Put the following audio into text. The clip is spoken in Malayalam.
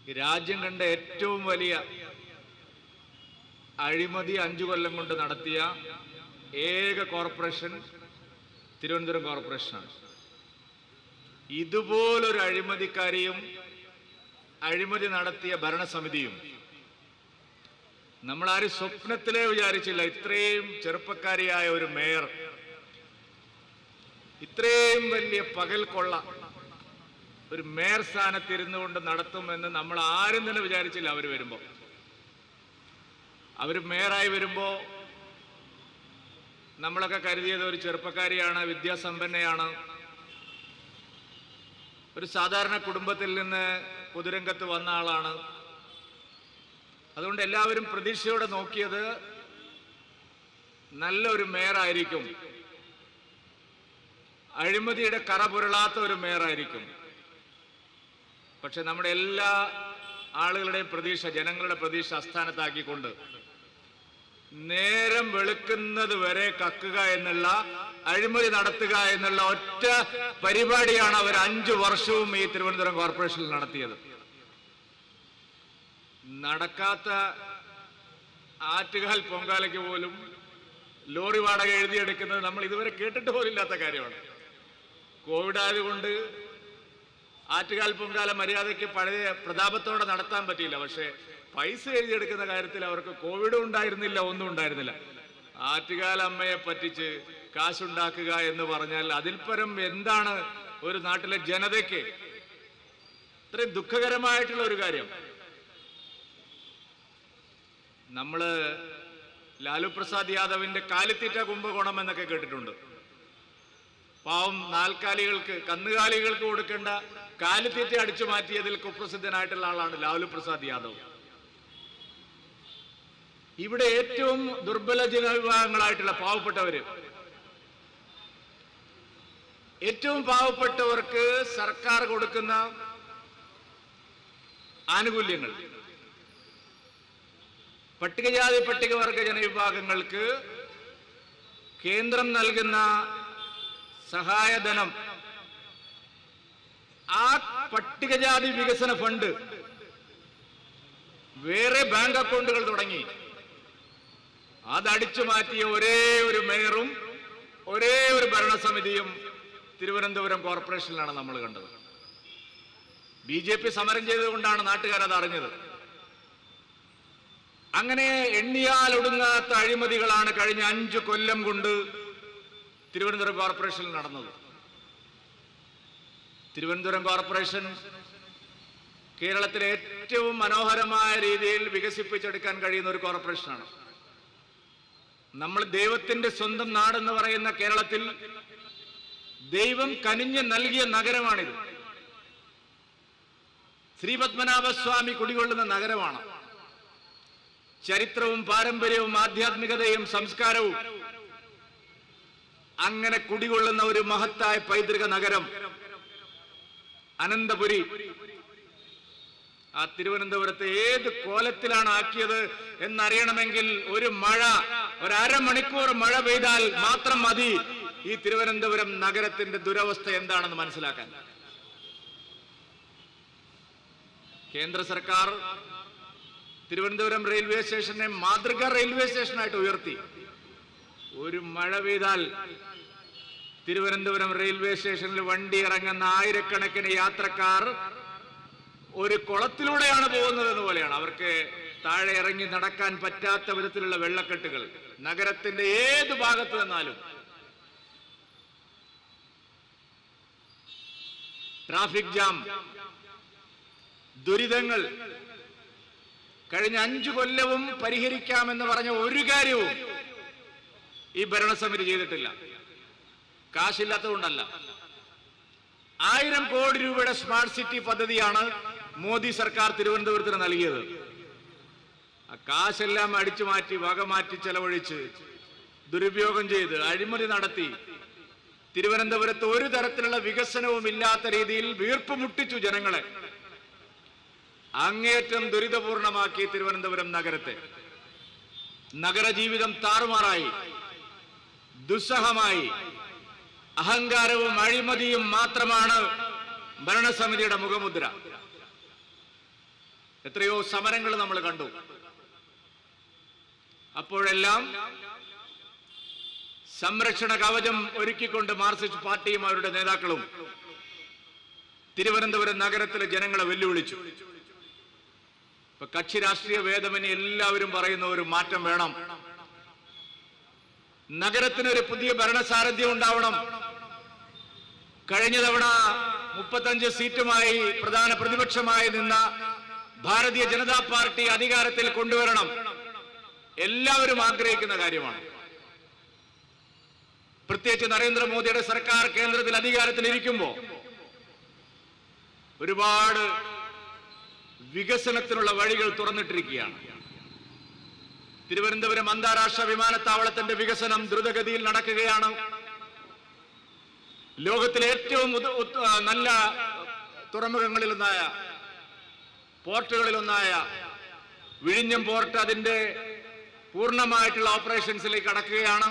രാജ്യം കണ്ട ഏറ്റവും വലിയ അഴിമതി 5 കൊല്ലം കൊണ്ട് നടത്തിയ ഏക കോർപ്പറേഷൻ തിരുവനന്തപുരം കോർപ്പറേഷനാണ്. ഇതുപോലൊരു അഴിമതിക്കാരിയും അഴിമതി നടത്തിയ ഭരണസമിതിയും നമ്മളാരും സ്വപ്നത്തിലേ വിചാരിച്ചില്ല. ഇത്രയും ചെറുപ്പക്കാരിയായ ഒരു മേയർ ഇത്രയും വലിയ പകൽ കൊള്ള ഒരു മേയർ സ്ഥാനത്തിരുന്നു കൊണ്ട് നടത്തുമെന്ന് നമ്മൾ ആരും തന്നെ വിചാരിച്ചില്ല. അവർ മേയറായി വരുമ്പോൾ നമ്മളൊക്കെ കരുതിയത് ഒരു ചെറുപ്പക്കാരിയാണ്, വിദ്യാസമ്പന്നയാണ്, ഒരു സാധാരണ കുടുംബത്തിൽ നിന്ന് പൊതുരംഗത്ത് വന്ന ആളാണ്. അതുകൊണ്ട് എല്ലാവരും പ്രതീക്ഷയോടെ നോക്കിയത് നല്ലൊരു മേയറായിരിക്കും, അഴിമതിയുടെ കറ പുരളാത്ത ഒരു മേയറായിരിക്കും. പക്ഷെ നമ്മുടെ എല്ലാ ആളുകളുടെയും പ്രതീക്ഷ, ജനങ്ങളുടെ പ്രതീക്ഷ അസ്ഥാനത്താക്കിക്കൊണ്ട് നേരം വെളുക്കുന്നത് വരെ കക്കുക എന്നുള്ള, അഴിമതി നടത്തുക എന്നുള്ള ഒറ്റ പരിപാടിയാണ് അവർ 5 വർഷവും ഈ തിരുവനന്തപുരം കോർപ്പറേഷനിൽ നടത്തിയത്. നടക്കാത്ത ആറ്റുകാൽ പൊങ്കാലയ്ക്ക് പോലും ലോറി വാടക എഴുതിയെടുക്കുന്നത് നമ്മൾ ഇതുവരെ കേട്ടിട്ട് പോലില്ലാത്ത കാര്യമാണ്. കോവിഡ് ആയതുകൊണ്ട് ആറ്റുകാൽ പൊങ്കാല മര്യാദയ്ക്ക് പഴയ പ്രതാപത്തോടെ നടത്താൻ പറ്റിയില്ല. പക്ഷേ പൈസ എഴുതിയെടുക്കുന്ന കാര്യത്തിൽ അവർക്ക് കോവിഡും ഉണ്ടായിരുന്നില്ല, ഒന്നും ഉണ്ടായിരുന്നില്ല. ആറ്റുകാൽ അമ്മയെ പറ്റിച്ച് കാശുണ്ടാക്കുക എന്ന് പറഞ്ഞാൽ അതിൽ പരം എന്താണ് ഒരു നാട്ടിലെ ജനതയ്ക്ക് ഇത്രയും ദുഃഖകരമായിട്ടുള്ള ഒരു കാര്യം? നമ്മള് ലാലു പ്രസാദ് യാദവിന്റെ കാലിത്തീറ്റ കുംഭകോണം എന്നൊക്കെ കേട്ടിട്ടുണ്ട്. പാവം നാൽക്കാലികൾക്ക്, കന്നുകാലികൾക്ക് കൊടുക്കേണ്ട കാലിത്തീറ്റ അടിച്ചു മാറ്റിയതിൽ കുപ്രസിദ്ധനായിട്ടുള്ള ആളാണ് ലാലു പ്രസാദ് യാദവ്. ഇവിടെ ഏറ്റവും ദുർബല ജനവിഭാഗങ്ങളായിട്ടുള്ള പാവപ്പെട്ടവര്, ഏറ്റവും പാവപ്പെട്ടവർക്ക് സർക്കാർ കൊടുക്കുന്ന ആനുകൂല്യങ്ങൾ, പട്ടികജാതി പട്ടികവർഗ ജനവിഭാഗങ്ങൾക്ക് കേന്ദ്രം നൽകുന്ന സഹായധനം, ആ പട്ടികജാതി വികസന ഫണ്ട് വേറെ ബാങ്ക് അക്കൗണ്ടുകൾ തുടങ്ങി അതടിച്ചു മാറ്റിയ ഒരേ ഒരു മേയറും ഒരേ ഒരു ഭരണസമിതിയും തിരുവനന്തപുരം കോർപ്പറേഷനിലാണ് നമ്മൾ കണ്ടത്. BJP സമരം ചെയ്തുകൊണ്ടാണ് നാട്ടുകാരത് അറിഞ്ഞത്. അങ്ങനെ എണ്ണിയാൽ ഒടുങ്ങാത്ത അഴിമതികളാണ് കഴിഞ്ഞ 5 കൊല്ലം കൊണ്ട് തിരുവനന്തപുരം കോർപ്പറേഷനിൽ നടന്നത്. തിരുവനന്തപുരം കോർപ്പറേഷൻ കേരളത്തിലെ ഏറ്റവും മനോഹരമായ രീതിയിൽ വികസിപ്പിച്ചെടുക്കാൻ കഴിയുന്ന ഒരു കോർപ്പറേഷനാണ്. നമ്മൾ ദൈവത്തിന്റെ സ്വന്തം നാടെന്ന് പറയുന്ന കേരളത്തിൽ ദൈവം കനിഞ്ഞ് നൽകിയ നഗരമാണിത്. ശ്രീപത്മനാഭസ്വാമി കുടികൊള്ളുന്ന നഗരമാണ്. ചരിത്രവും പാരമ്പര്യവും ആധ്യാത്മികതയും സംസ്കാരവും അങ്ങനെ കുടികൊള്ളുന്ന ഒരു മഹത്തായ പൈതൃക നഗരം അനന്തപുരി. ആ തിരുവനന്തപുരത്തെ ഏത് കോലത്തിലാണ് ആക്കിയത് എന്നറിയണമെങ്കിൽ ഒരു അരമണിക്കൂർ മഴ പെയ്താൽ മാത്രം മതി ഈ തിരുവനന്തപുരം നഗരത്തിന്റെ ദുരവസ്ഥ എന്താണെന്ന് മനസ്സിലാക്കാൻ. കേന്ദ്ര സർക്കാർ തിരുവനന്തപുരം റെയിൽവേ സ്റ്റേഷനെ മാതൃകാ റെയിൽവേ സ്റ്റേഷനായിട്ട് ഉയർത്തി. ഒരു മഴ പെയ്താൽ തിരുവനന്തപുരം റെയിൽവേ സ്റ്റേഷനിൽ വണ്ടി ഇറങ്ങുന്ന ആയിരക്കണക്കിന് യാത്രക്കാർ ഒരു കുളത്തിലൂടെയാണ് പോകുന്നത് പോലെയാണ്. അവർക്ക് താഴെ ഇറങ്ങി നടക്കാൻ പറ്റാത്ത വിധത്തിലുള്ള വെള്ളക്കെട്ടുകൾ നഗരത്തിന്റെ ഏത് ഭാഗത്ത് നിന്നാലും. ട്രാഫിക് ജാം, ദുരിതങ്ങൾ കഴിഞ്ഞ 5 കൊല്ലവും പരിഹരിക്കാമെന്ന് പറഞ്ഞ ഒരു കാര്യവും ഈ ഭരണസമിതി ചെയ്തിട്ടില്ല. കാശില്ലാത്തതുകൊണ്ടല്ല. 1000 കോടി രൂപയുടെ സ്മാർട്ട് സിറ്റി പദ്ധതിയാണ് മോദി സർക്കാർ തിരുവനന്തപുരത്തിന് നൽകിയത്. ആ കാശെല്ലാം അടിച്ചു മാറ്റി, വകമാറ്റി ചെലവഴിച്ച്, ദുരുപയോഗം ചെയ്ത്, അഴിമതി നടത്തി തിരുവനന്തപുരത്ത് ഒരു തരത്തിലുള്ള വികസനവും ഇല്ലാത്ത രീതിയിൽ വീർപ്പ് മുട്ടിച്ചു ജനങ്ങളെ. അങ്ങേറ്റം ദുരിതപൂർണമാക്കി തിരുവനന്തപുരം നഗരത്തെ. നഗരജീവിതം താറുമാറായി, ദുസ്സഹമായി. അഹങ്കാരവും അഴിമതിയും മാത്രമാണ് ഭരണസമിതിയുടെ മുഖമുദ്ര. എത്രയോ സമരങ്ങൾ നമ്മൾ കണ്ടു. അപ്പോഴെല്ലാം സംരക്ഷണ കവചം ഒരുക്കിക്കൊണ്ട് മാർക്സിസ്റ്റ് പാർട്ടിയും അവരുടെ നേതാക്കളും തിരുവനന്തപുരം നഗരത്തിലെ ജനങ്ങളെ വെല്ലുവിളിച്ചു. ഇപ്പൊ കക്ഷി രാഷ്ട്രീയ ഭേദമന്യേ എല്ലാവരും പറയുന്ന ഒരു മാറ്റം വേണം, നഗരത്തിനൊരു പുതിയ ഭരണസാരഥ്യം ഉണ്ടാവണം. കഴിഞ്ഞ തവണ 35 സീറ്റുമായി പ്രധാന പ്രതിപക്ഷമായി നിന്ന ഭാരതീയ ജനതാ പാർട്ടി അധികാരത്തിൽ കൊണ്ടുവരണം. എല്ലാവരും ആഗ്രഹിക്കുന്ന കാര്യമാണ്. പ്രത്യേകിച്ച് നരേന്ദ്രമോദിയുടെ സർക്കാർ കേന്ദ്രത്തിൽ അധികാരത്തിലിരിക്കുമ്പോൾ ഒരുപാട് വികസനത്തിനുള്ള വഴികൾ തുറന്നിട്ടിരിക്കുകയാണ്. തിരുവനന്തപുരം അന്താരാഷ്ട്ര വിമാനത്താവളത്തിന്റെ വികസനം ദ്രുതഗതിയിൽ നടക്കുകയാണ്. ലോകത്തിലെ ഏറ്റവും നല്ല തുറമുഖങ്ങളിലൊന്നായ പോർട്ടുകളിലൊന്നായ വിഴിഞ്ഞം പോർട്ട് അതിന്റെ പൂർണ്ണമായിട്ടുള്ള ഓപ്പറേഷൻസിലേക്ക് കടക്കുകയാണ്.